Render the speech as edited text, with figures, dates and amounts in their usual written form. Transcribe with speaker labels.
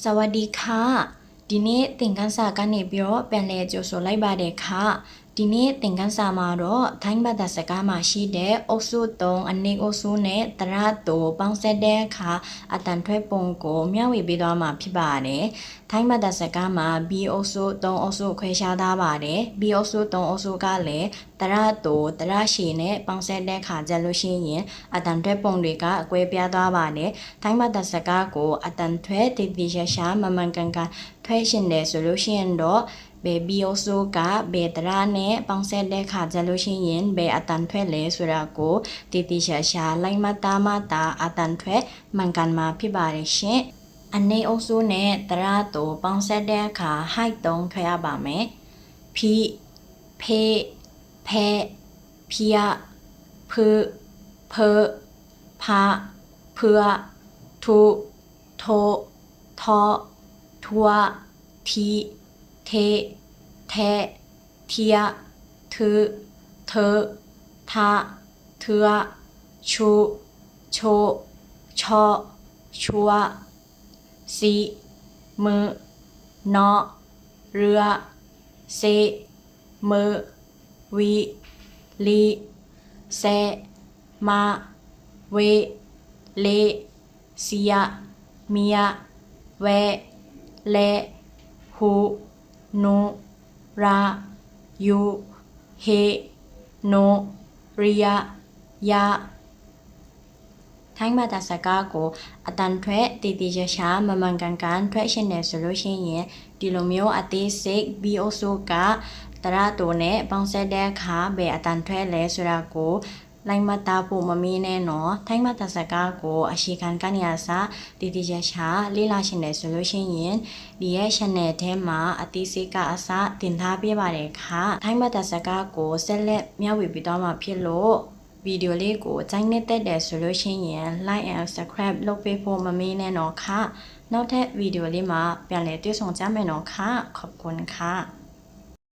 Speaker 1: สวัสดีค่ะဒီနေ့သင်ခန်းစာကနေပြီးတော့ပြန်လည်ကြိုဆိုလိုက်ပါတယ်ค่ะဒီနေ့သင်ခန်းစာမှာတော့ထိုင်းဘာသာစကားမှာရှိတဲ့အုပ်စု3အနိအုပ်စုနဲ့တရတူပေါင်းဆက်တဲ့အခါအတန်ထွက်ပုံကိုမျှဝေပေးသွားမှာဖြစ်ပါတယ်ထိုင်းဘာသာစကားမှာ B အုပ်စု3အုပ်စုခွဲခြားထားပါတယ် B အုပ်စု3အုပ်စုကလည်းတရတူတရရှည်နဲ့ပေါင်းဆက်တဲ့အခါကြလို့ရှိရင်အတန်ထွက်ပုံတွေကအကွဲပြားသွားပါတယ်ထိုင်းဘာသာစကားကိုအတန်ထွက်တည်တည်ရှာရှာမမှန်ကန်ကန်ထွက်ရှင်တယ်ဆိုလို့ရှိရင်တော့ဘယ် B အုပ်စုကဘယ်တရနဲ့ပေါင်းဆက်တဲ့အခါကြလို့ရှိရင်ဘယ်အတန်ထွက်လဲဆိုတာကိုတည်တည်ရှာရှာလိုက်မှတ်သားမှသာအတန်ထွက်မှန်ကန်မှာဖြစ်ပါတယ်ရှင်အနိအုပ်စုနဲ့တရတူပေါင်းဆက်တဲ့အခါ height 3ထွက်ရပါမယ်ဖီဖေဖဲဖီယဖဖဖเพื่อทุโททอทัวทีเทแทเทียทือเธอทาเทือชูโชชอชัวสีมือนอเรือเซมือวิลีเซมาเวเลเซียเมียเวเลหูนูรายูเฮโนริยายาထိုင်းဘာသာစကားကိုအတန်ထွက်တည်တည်ရှာရှာမမှန်ကန်ကန်ထွက်ရှင်တယ်ဆိုလို့ရှိရင်ဒီလိုမျိုးအသေးစိတ် B အုပ်စုကတရတူနဲ့ပေါင်းဆက်တဲ့အခါဘယ်အတန်ထွက်လဲဆိုတာကိုလိုက်မှတ်သားဖို့မမီးနဲ့နော်ထိုင်းဘာသာစကားကိုအရှိခံကနေအစားတည်တည်ရှာရှာလေ့လာရှင်တယ်ဆိုလို့ရှိရင်ဒီရဲ့ channel ထဲမှာအသေးစိတ်ကအစားတင်ထားပြပါတယ်ခါထိုင်းဘာသာစကားကိုဆက်လက်မျှဝေပေးသွားမှာဖြစ်လို့ဗီဒီယိုလေးကိုကြိုက်နေတဲ့တယ်ဆိုလို့ရှိရင် like and subscribe လုပ်ပေးဖို့မမေ့နဲ့တော့ခါနောက်ထပ်ဗီဒီယိုလေးမှာပြန်လည်တွေ့ဆုံကြမယ်တော့ခါขอบคุณค่ะ